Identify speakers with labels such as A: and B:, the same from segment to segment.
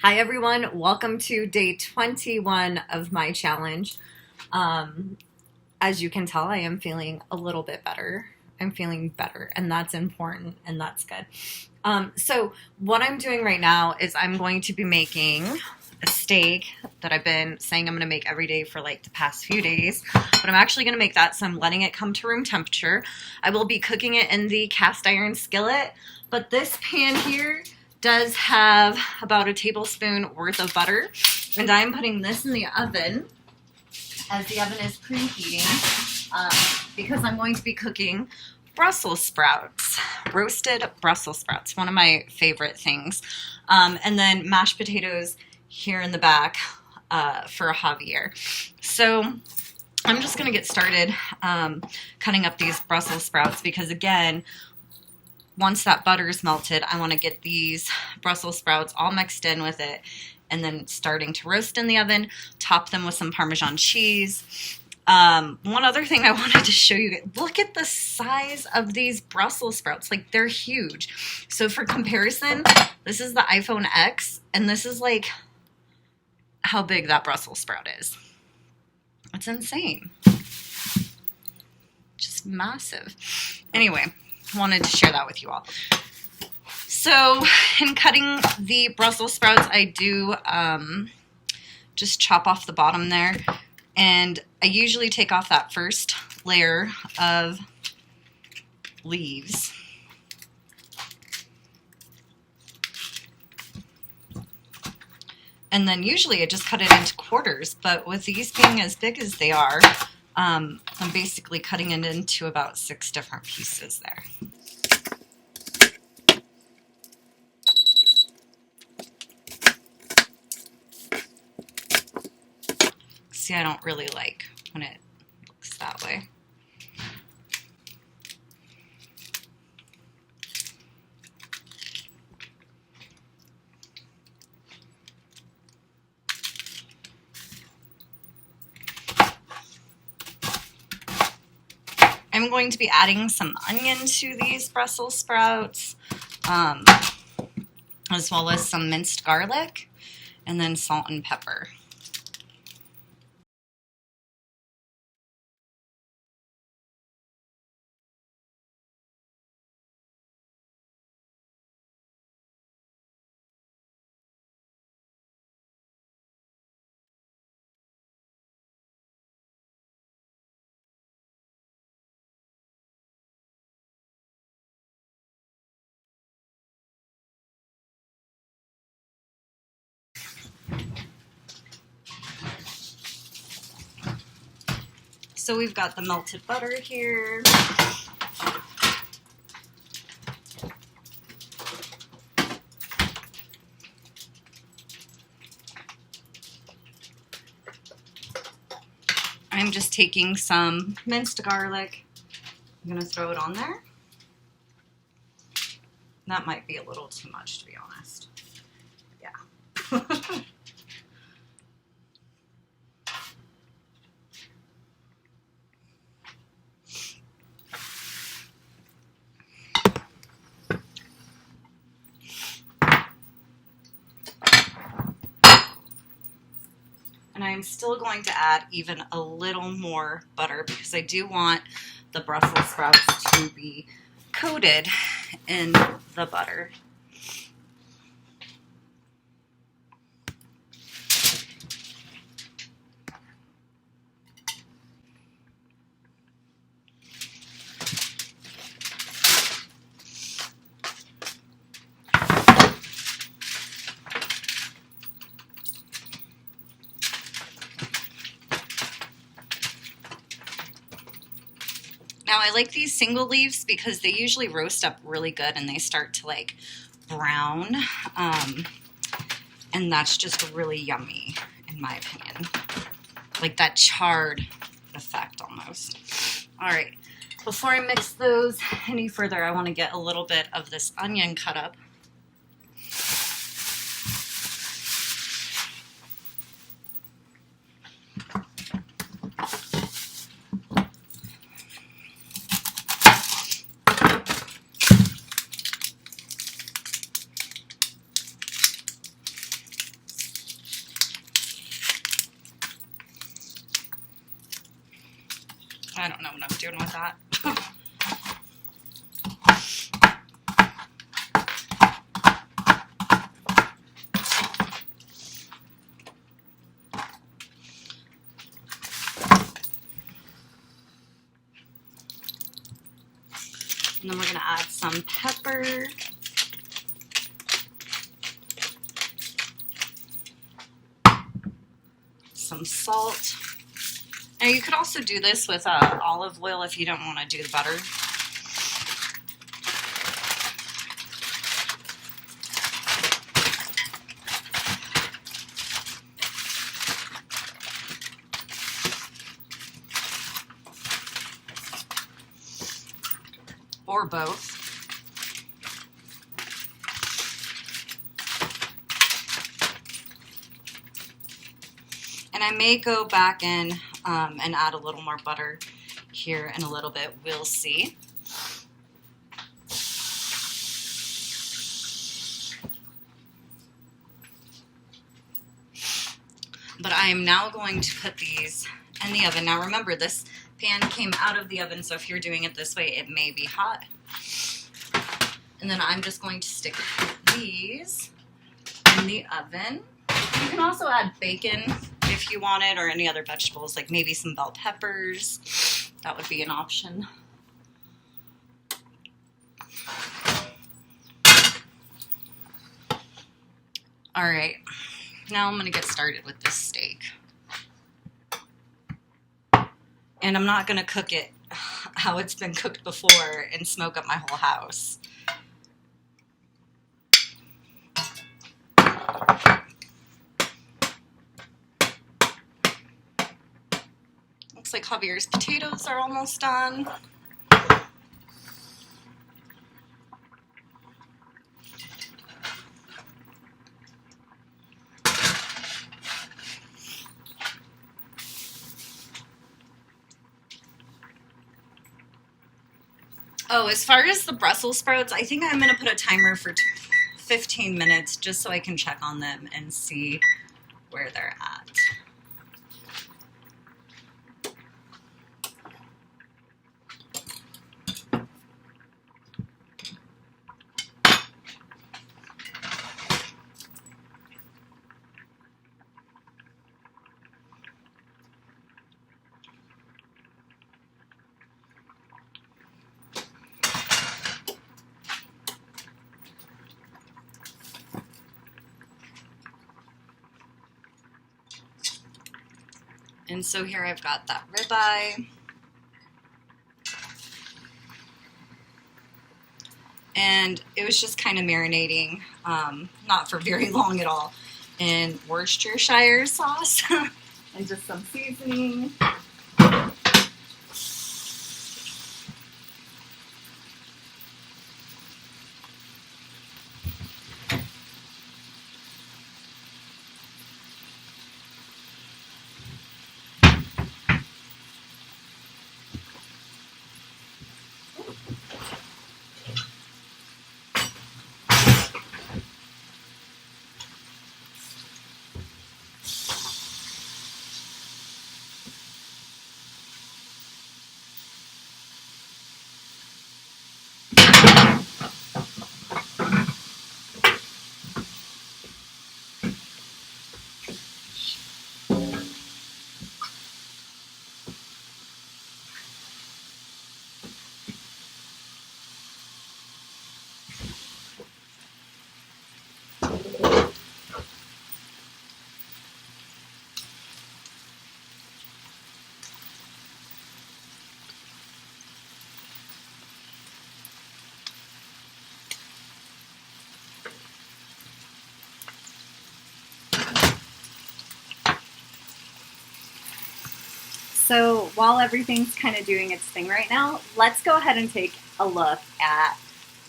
A: Hi everyone, welcome to day 21 of my challenge. As you can tell, I am feeling a little bit better. I'm feeling better, and that's important, and that's good. So what I'm doing right now is I'm going to be making a steak that I've been saying I'm going to make every day for like the past few days, but I'm actually going to make that, so I'm letting it come to room temperature. I will be cooking it in the cast iron skillet, but this pan here does have about a tablespoon worth of butter, and I'm putting this in the oven as the oven is preheating because I'm going to be cooking Brussels sprouts, roasted Brussels sprouts, one of my favorite things, and then mashed potatoes here in the back for Javier. So I'm just going to get started cutting up these Brussels sprouts because, again, once that butter is melted, I want to get these Brussels sprouts all mixed in with it and then starting to roast in the oven, top them with some Parmesan cheese. One other thing I wanted to show you, look at the size of these Brussels sprouts. Like, they're huge. So for comparison, this is the iPhone X, and this is like how big that Brussels sprout is. It's insane. Just massive. Anyway, wanted to share that with you all. So in cutting the Brussels sprouts, I do just chop off the bottom there, and I usually take off that first layer of leaves. And then usually I just cut it into quarters, but with these being as big as they are, I'm basically cutting it into about 6 different pieces there. See, I don't really like when it looks that way. I'm going to be adding some onion to these Brussels sprouts, as well as some minced garlic, and then salt and pepper. So we've got the melted butter here. I'm just taking some minced garlic. I'm going to throw it on there. That might be a little too much, to be honest. Yeah. And I'm still going to add even a little more butter because I do want the Brussels sprouts to be coated in the butter. Now I like these single leaves because they usually roast up really good and they start to like brown, and that's just really yummy in my opinion. Like that charred effect almost. All right, before I mix those any further, I want to get a little bit of this onion cut up. doing with that. And then we're going to add some pepper. Some salt. Now you could also do this with olive oil if you don't want to do the butter. Or both. And I may go back in and add a little more butter here in a little bit. We'll see. But I am now going to put these in the oven. Now remember, this pan came out of the oven, so if you're doing it this way, it may be hot. And then I'm just going to stick these in the oven. You can also add bacon if you want it, or any other vegetables, like maybe some bell peppers. That would be an option. All right, now I'm gonna get started with this steak. And I'm not gonna cook it how it's been cooked before and smoke up my whole house. Looks like Javier's potatoes are almost done. Oh, as far as the Brussels sprouts, I think I'm going to put a timer for 15 minutes just so I can check on them and see where they're at. And so here I've got that ribeye. And it was just kind of marinating, not for very long at all, in Worcestershire sauce and just some seasoning. So while everything's kind of doing its thing right now, let's go ahead and take a look at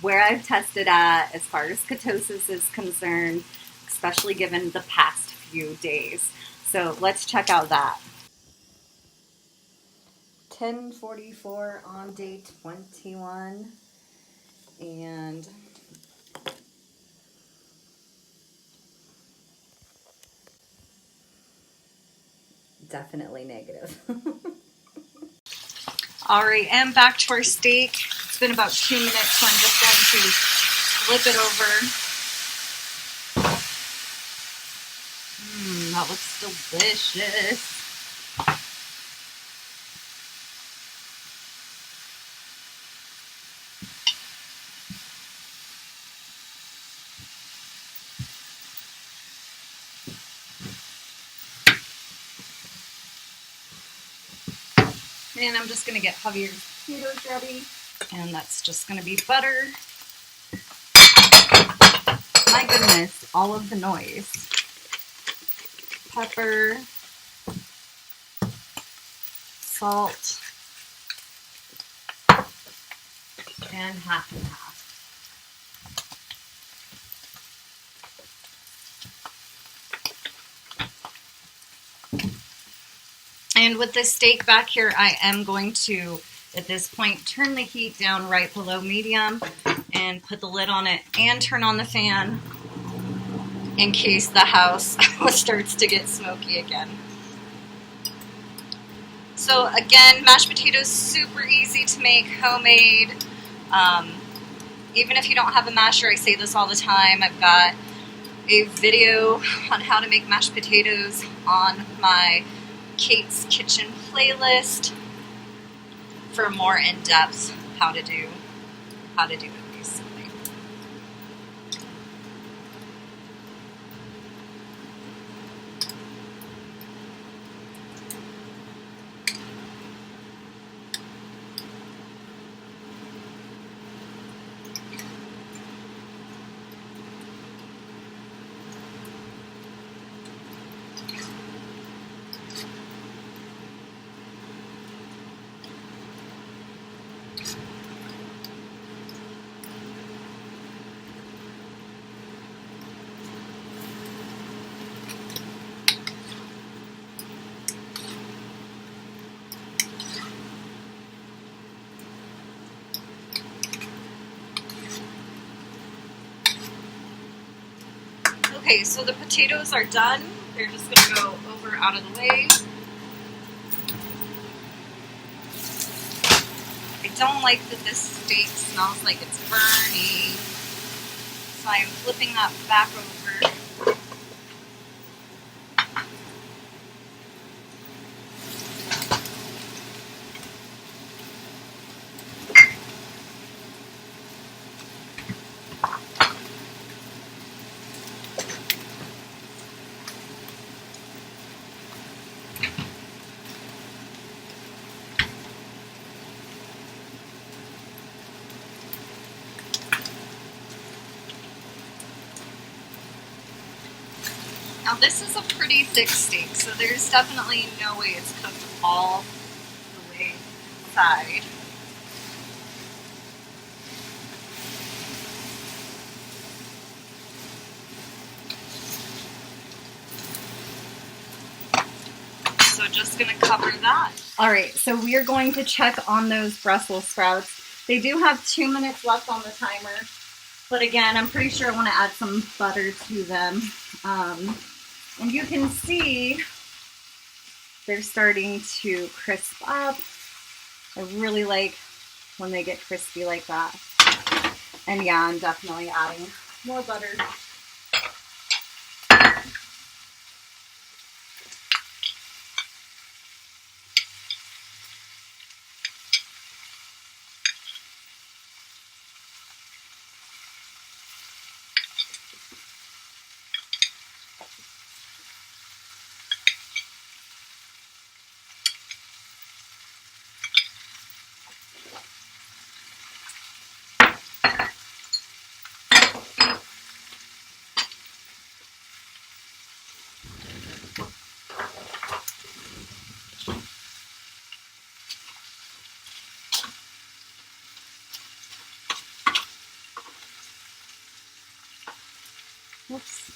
A: where I've tested at as far as ketosis is concerned, especially given the past few days. So let's check out that. 10:44 on day 21, and definitely negative. All right, and back to our steak. It's been about 2 minutes, so I'm just going to flip it over. That looks delicious. And I'm just going to get Javier's potatoes ready. And that's just going to be butter. My goodness, all of the noise. Pepper. Salt. And half and half. And with this steak back here, I am going to, at this point, turn the heat down right below medium and put the lid on it and turn on the fan in case the house starts to get smoky again. So again, mashed potatoes, super easy to make, homemade. Even if you don't have a masher, I say this all the time, I've got a video on how to make mashed potatoes on my Kate's Kitchen playlist for more in-depth how to do it basically. Okay, so the potatoes are done. They're just going to go over out of the way. I don't like that this steak smells like it's burning, so I'm flipping that back over. Now this is a pretty thick steak, so there's definitely no way it's cooked all the way inside. So just gonna cover that. All right, so we are going to check on those Brussels sprouts. They do have 2 minutes left on the timer, but again, I'm pretty sure I want to add some butter to them. And you can see they're starting to crisp up. I really like when they get crispy like that. And yeah, I'm definitely adding more butter. Whoops.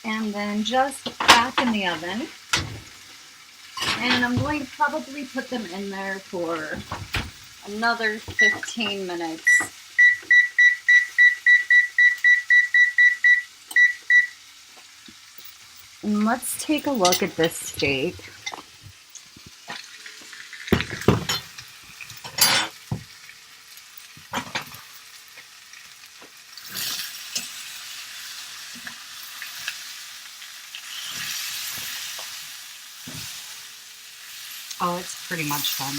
A: And then just back in the oven. And I'm going to probably put them in there for
B: another 15 minutes.
A: And let's take a look at this steak.
B: Oh, it's pretty much done.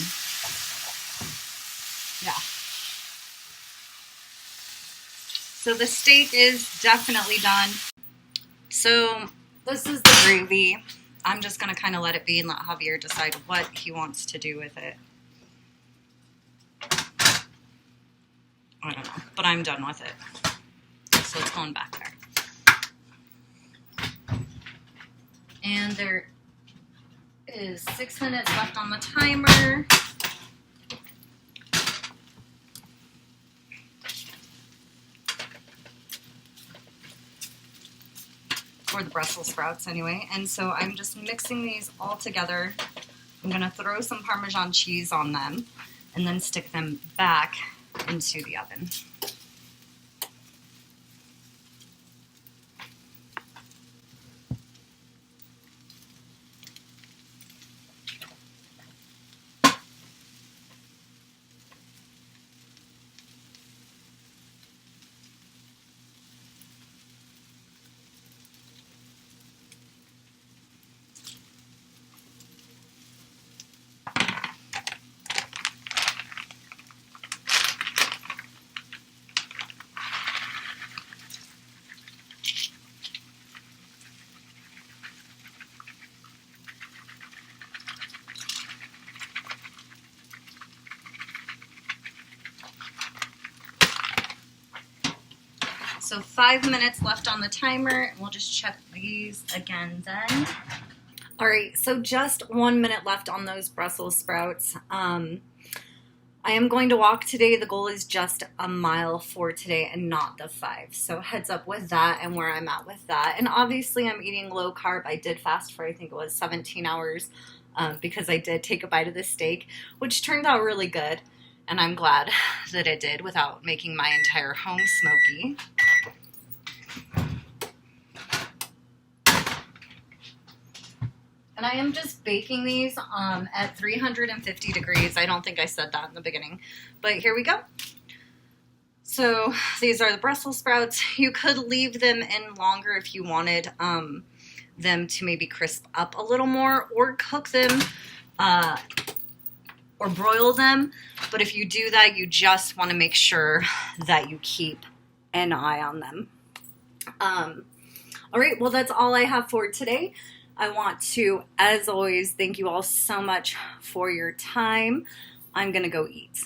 B: Yeah. So the steak is definitely done. So this is the gravy. I'm just going to kind of let it be and let Javier decide what he wants to do with it. I don't know, but I'm done with it. So it's going back there. And there is 6 minutes left on the timer. Or the Brussels sprouts anyway. And so I'm just mixing these all together. I'm going to throw some Parmesan cheese on them and then stick them back into the oven. So 5 minutes left on the timer, and we'll just check these again then.
A: All right, so just 1 minute left on those Brussels sprouts. I am going to walk today. The goal is just a mile for today and not the 5. So heads up with that and where I'm at with that. And obviously I'm eating low carb. I did fast for, I think it was 17 hours because I did take a bite of the steak, which turned out really good. And I'm glad that it did without making my entire home smoky. And I am just baking these at 350 degrees. I don't think I said that in the beginning, but here we go. So these are the Brussels sprouts. You could leave them in longer if you wanted them to maybe crisp up a little more, or cook them or broil them. But if you do that, you just want to make sure that you keep an eye on them. All right, well, that's all I have for today. I want to, as always, thank you all so much for your time. I'm going to go eat.